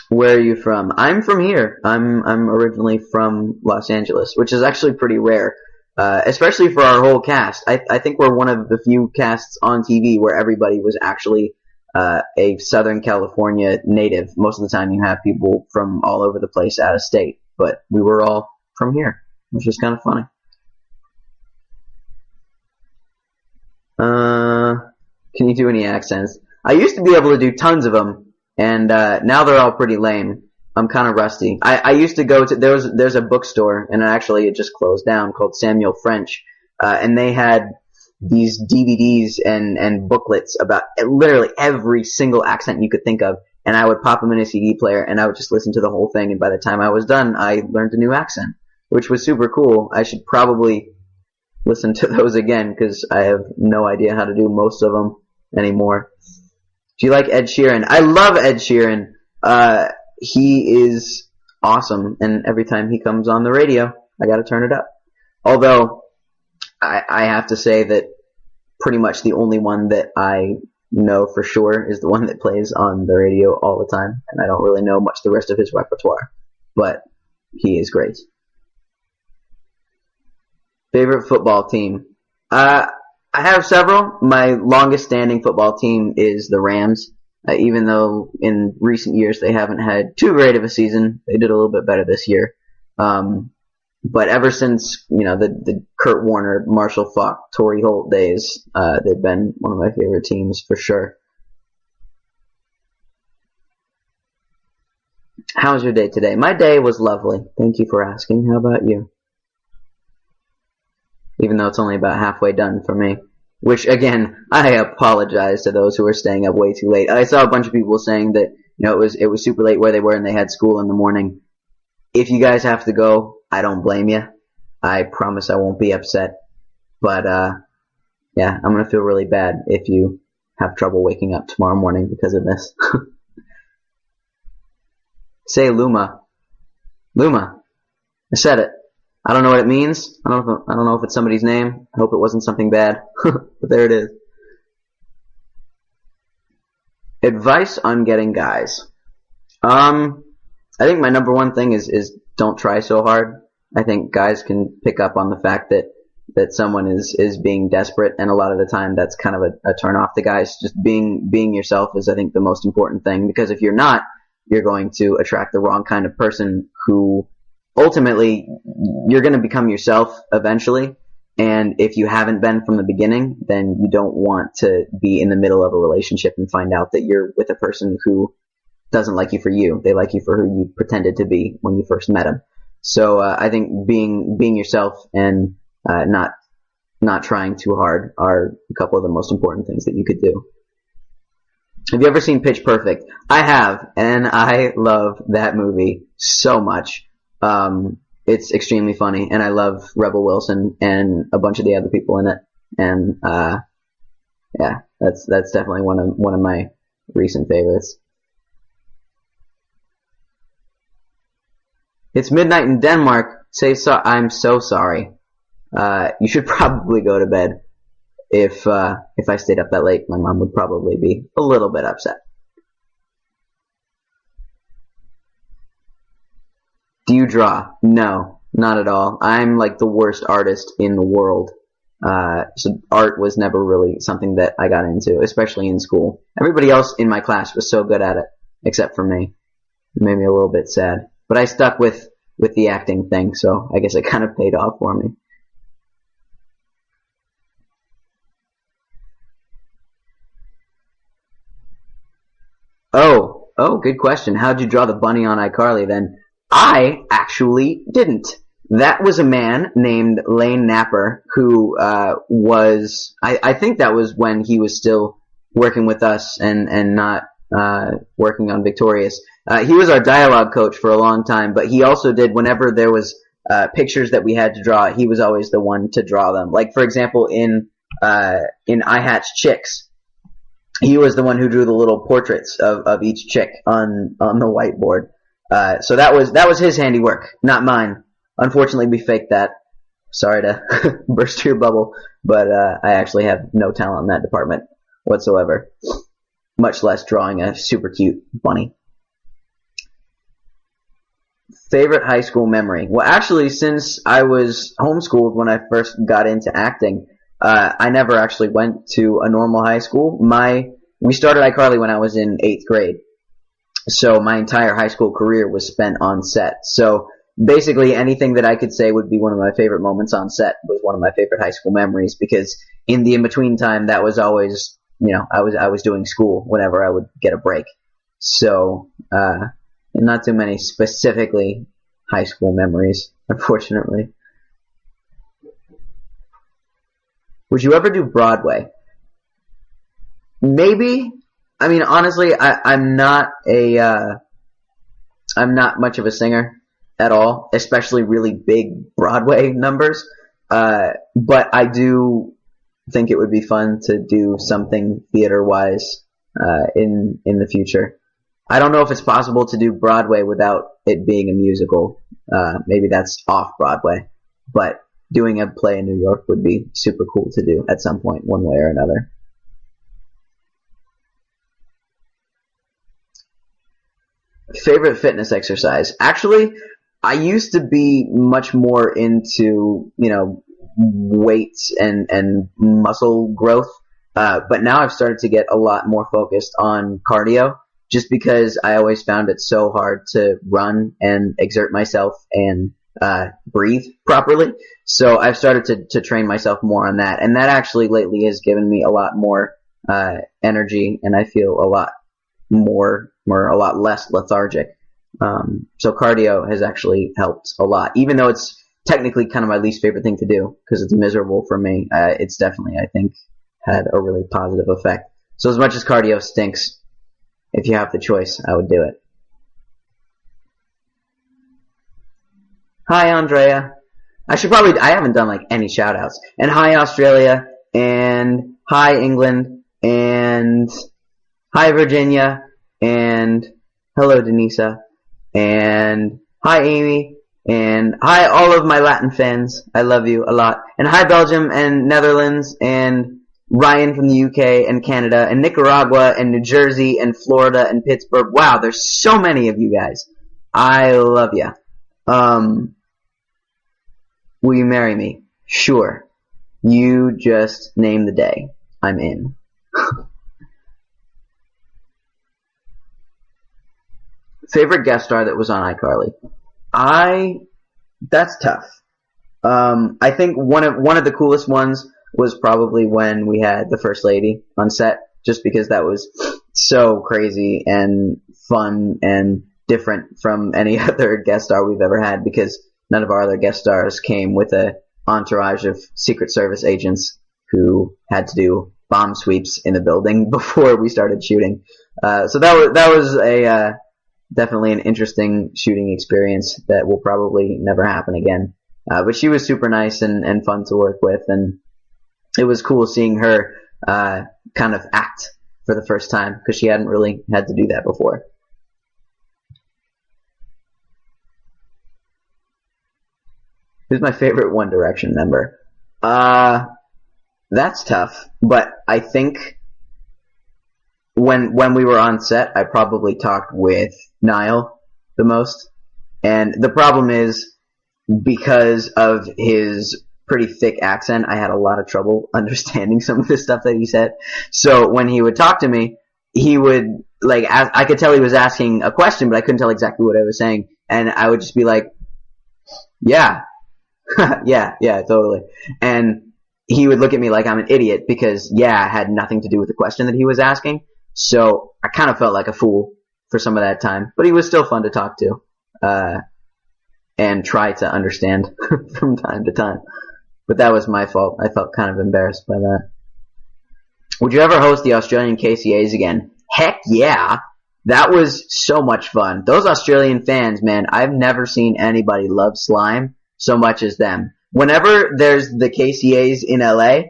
Where are you from? I'm from here. I'm originally from Los Angeles, which is actually pretty rare, especially for our whole cast. I think we're one of the few casts on TV where everybody was actually a Southern California native. Most of the time, you have people from all over the place out of state, but we were all from here, which is kind of funny. Can you do any accents? I used to be able to do tons of them, and now they're all pretty lame. I'm kind of rusty. I used to go to there's a bookstore, and actually it just closed down, called Samuel French, and they had these DVDs and booklets about literally every single accent you could think of, and I would pop them in a CD player, and I would just listen to the whole thing, and by the time I was done, I learned a new accent, which was super cool. I should probably listen to those again, because I have no idea how to do most of them anymore. Do you like Ed Sheeran? I love Ed Sheeran. He is awesome, and every time he comes on the radio, I gotta turn it up. Although, I have to say that pretty much the only one that I know for sure is the one that plays on the radio all the time, and I don't really know much the rest of his repertoire, but he is great. Favorite football team? I have several. My longest standing football team is the Rams. Even though in recent years they haven't had too great of a season, they did a little bit better this year. But ever since, the Kurt Warner, Marshall Faulk, Torrey Holt days, they've been one of my favorite teams for sure. How was your day today? My day was lovely. Thank you for asking. How about you? Even though it's only about halfway done for me. Which, again, I apologize to those who are staying up way too late. I saw a bunch of people saying that, it was super late where they were and they had school in the morning. If you guys have to go, I don't blame you. I promise I won't be upset. But, yeah, I'm gonna feel really bad if you have trouble waking up tomorrow morning because of this. Say Luma. Luma. I said it. I don't know what it means. I don't know if it's somebody's name. I hope it wasn't something bad. But there it is. Advice on getting guys. I think my number one thing is don't try so hard. I think guys can pick up on the fact that someone is being desperate, and a lot of the time that's kind of a turn off to guys. Just being yourself is, I think, the most important thing, because if you're not, you're going to attract the wrong kind of person who ultimately, you're going to become yourself eventually, and if you haven't been from the beginning, then you don't want to be in the middle of a relationship and find out that you're with a person who doesn't like you for you. They like you for who you pretended to be when you first met them. So I think being yourself and not trying too hard are a couple of the most important things that you could do. Have you ever seen Pitch Perfect? I have, and I love that movie so much. It's extremely funny, and I love Rebel Wilson and a bunch of the other people in it. And yeah, that's definitely one of my recent favorites. It's midnight in Denmark. I'm so sorry. You should probably go to bed. If I stayed up that late, my mom would probably be a little bit upset. Do you draw? No, not at all. I'm like the worst artist in the world. So art was never really something that I got into, especially in school. Everybody else in my class was so good at it, except for me. It made me a little bit sad. But I stuck with the acting thing, so I guess it kind of paid off for me. Oh, good question. How'd you draw the bunny on iCarly then? I actually didn't. That was a man named Lane Napper who was, I think that was when he was still working with us and not working on Victorious. He was our dialogue coach for a long time, but he also did, whenever there was pictures that we had to draw, he was always the one to draw them. Like, for example, in I Hatch Chicks, he was the one who drew the little portraits of each chick on the whiteboard. So that was his handiwork, not mine. Unfortunately, we faked that. Sorry to burst your bubble, but I actually have no talent in that department whatsoever, much less drawing a super cute bunny. Favorite high school memory? Well, actually, since I was homeschooled when I first got into acting, I never actually went to a normal high school. We started iCarly when I was in 8th grade. So my entire high school career was spent on set. So basically anything that I could say would be one of my favorite moments on set was one of my favorite high school memories, because in the in-between time, that was always, I was doing school whenever I would get a break. So, not too many specifically high school memories, unfortunately. Would you ever do Broadway? Maybe. I mean, honestly, I'm not much of a singer at all, especially really big Broadway numbers. But I do think it would be fun to do something theater-wise, in the future. I don't know if it's possible to do Broadway without it being a musical. Maybe that's off Broadway, but doing a play in New York would be super cool to do at some point, one way or another. Favorite fitness exercise? Actually, I used to be much more into, weights and muscle growth. But now I've started to get a lot more focused on cardio, just because I always found it so hard to run and exert myself and breathe properly. So I've started to train myself more on that. And that actually lately has given me a lot more energy, and I feel a lot a lot less lethargic. So cardio has actually helped a lot, even though it's technically kind of my least favorite thing to do because it's miserable for me. It's definitely, I think, had a really positive effect. So as much as cardio stinks, if you have the choice, I would do it. Hi, Andrea. I haven't done like any shout outs. And hi, Australia. And hi, England. And hi, Virginia. And hello, Denisa. And hi, Amy. And hi, all of my Latin fans. I love you a lot. And hi, Belgium and Netherlands and Ryan from the UK and Canada and Nicaragua and New Jersey and Florida and Pittsburgh. Wow, there's so many of you guys. I love ya. Will you marry me? Sure. You just name the day. I'm in. Favorite guest star that was on iCarly? That's tough. I think one of the coolest ones was probably when we had the First Lady on set, just because that was so crazy and fun and different from any other guest star we've ever had, because none of our other guest stars came with a entourage of Secret Service agents who had to do bomb sweeps in the building before we started shooting. So that was a definitely an interesting shooting experience that will probably never happen again. But she was super nice and fun to work with, and it was cool seeing her kind of act for the first time, because she hadn't really had to do that before. Who's my favorite One Direction member? That's tough, but I think when we were on set, I probably talked with Niall the most. And the problem is, because of his pretty thick accent, I had a lot of trouble understanding some of the stuff that he said. So when he would talk to me, he would, I could tell he was asking a question, but I couldn't tell exactly what I was saying. And I would just be like, yeah, yeah, totally. And he would look at me like I'm an idiot, because had nothing to do with the question that he was asking. So I kind of felt like a fool for some of that time, but he was still fun to talk to, and try to understand from time to time. But that was my fault. I felt kind of embarrassed by that. Would you ever host the Australian KCAs again? Heck yeah! That was so much fun. Those Australian fans, man, I've never seen anybody love slime so much as them. Whenever there's the KCAs in LA,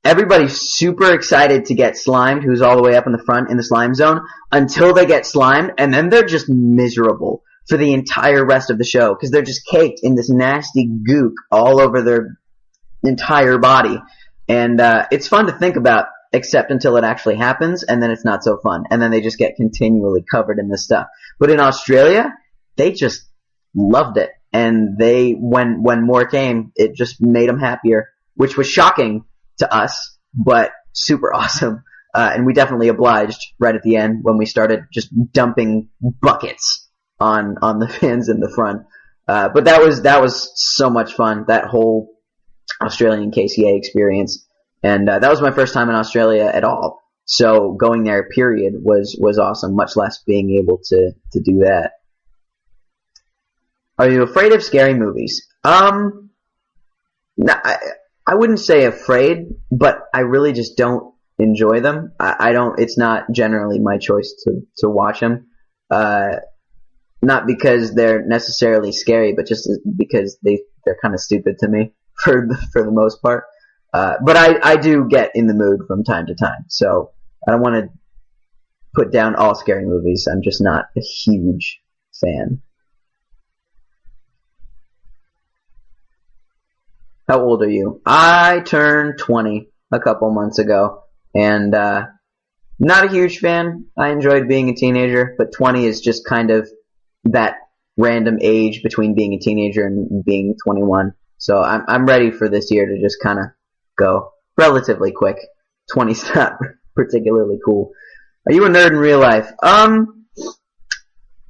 everybody's super excited to get slimed, who's all the way up in the front in the slime zone, until they get slimed, and then they're just miserable for the entire rest of the show, because they're just caked in this nasty gook all over their entire body. And it's fun to think about, except until it actually happens, and then it's not so fun. And then they just get continually covered in this stuff. But in Australia, they just loved it. And when more came, it just made them happier, which was shocking to us, but super awesome. And we definitely obliged right at the end when we started just dumping buckets on the fans in the front. But that was so much fun, that whole Australian KCA experience. And that was my first time in Australia at all. So going there, period, was awesome, much less being able to do that. Are you afraid of scary movies? No, I wouldn't say afraid, but I really just don't enjoy them. I don't, it's not generally my choice to watch them. Not because they're necessarily scary, but just because they're kind of stupid to me for the most part. But I do get in the mood from time to time, so I don't want to put down all scary movies. I'm just not a huge fan. How old are you? I turned 20 a couple months ago, and not a huge fan. I enjoyed being a teenager, but 20 is just kind of that random age between being a teenager and being 21. So I'm ready for this year to just kind of go relatively quick. 20's not particularly cool. Are you a nerd in real life?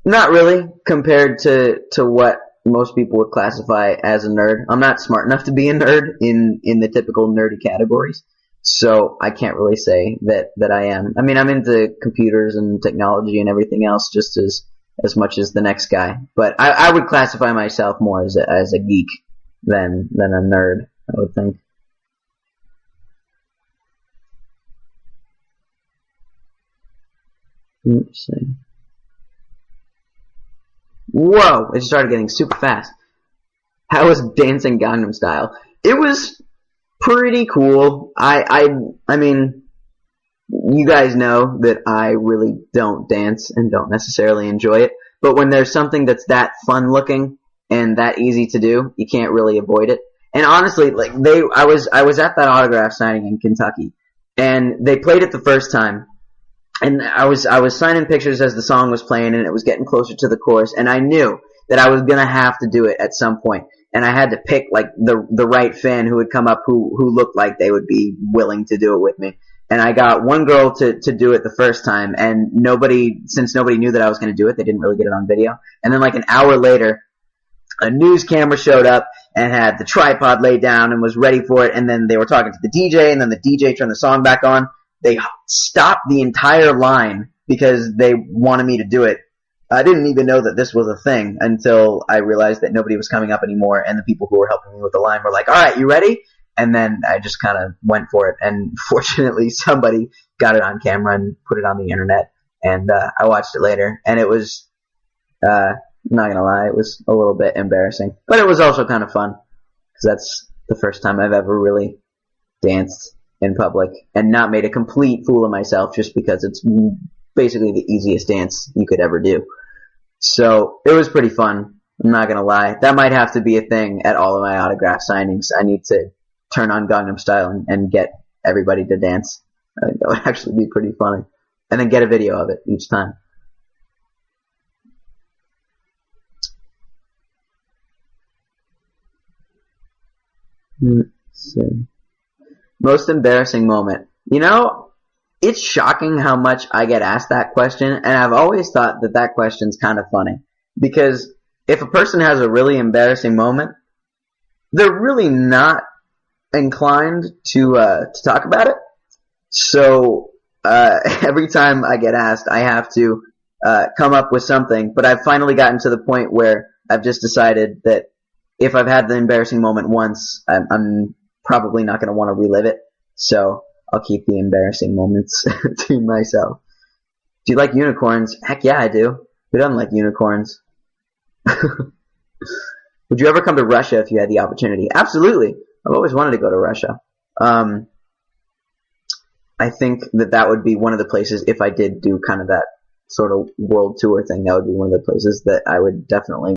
Not really, compared to what most people would classify as a nerd. I'm not smart enough to be a nerd in the typical nerdy categories, so I can't really say that I am. I mean, I'm into computers and technology and everything else just as much as the next guy, but I would classify myself more as a geek than a nerd, I would think. Let's see. Whoa! It started getting super fast. How was dancing Gangnam Style? It was pretty cool. I mean, you guys know that I really don't dance and don't necessarily enjoy it. But when there's something that's that fun looking and that easy to do, you can't really avoid it. And honestly, like I was at that autograph signing in Kentucky, and they played it the first time. And I was signing pictures as the song was playing, and it was getting closer to the chorus, and I knew that I was gonna have to do it at some point, and I had to pick like the right fan who would come up who looked like they would be willing to do it with me. And I got one girl to do it the first time, and since nobody knew that I was gonna do it, they didn't really get it on video. And then like an hour later, a news camera showed up and had the tripod laid down and was ready for it, and then they were talking to the DJ, and then the DJ turned the song back on. They stopped the entire line because they wanted me to do it. I didn't even know that this was a thing until I realized that nobody was coming up anymore, and the people who were helping me with the line were like, all right, you ready? And then I just kind of went for it, and fortunately somebody got it on camera and put it on the internet, and I watched it later, and it was, I'm not going to lie, it was a little bit embarrassing. But it was also kind of fun, because that's the first time I've ever really danced in public and not made a complete fool of myself just because it's basically the easiest dance you could ever do. So it was pretty fun. I'm not gonna lie. That might have to be a thing at all of my autograph signings. I need to turn on Gangnam Style and get everybody to dance. I think that would actually be pretty funny. And then get a video of it each time. Let's see. Most embarrassing moment. You know, it's shocking how much I get asked that question, and I've always thought that question's kind of funny. Because if a person has a really embarrassing moment, they're really not inclined to talk about it. So, every time I get asked, I have to come up with something, but I've finally gotten to the point where I've just decided that if I've had the embarrassing moment once, I'm probably not going to want to relive it, so I'll keep the embarrassing moments to myself. Do you like unicorns? Heck yeah, I do. Who doesn't like unicorns? Would you ever come to Russia if you had the opportunity? Absolutely. I've always wanted to go to Russia. I think that would be one of the places, if I did do kind of that sort of world tour thing, that would be one of the places that I would definitely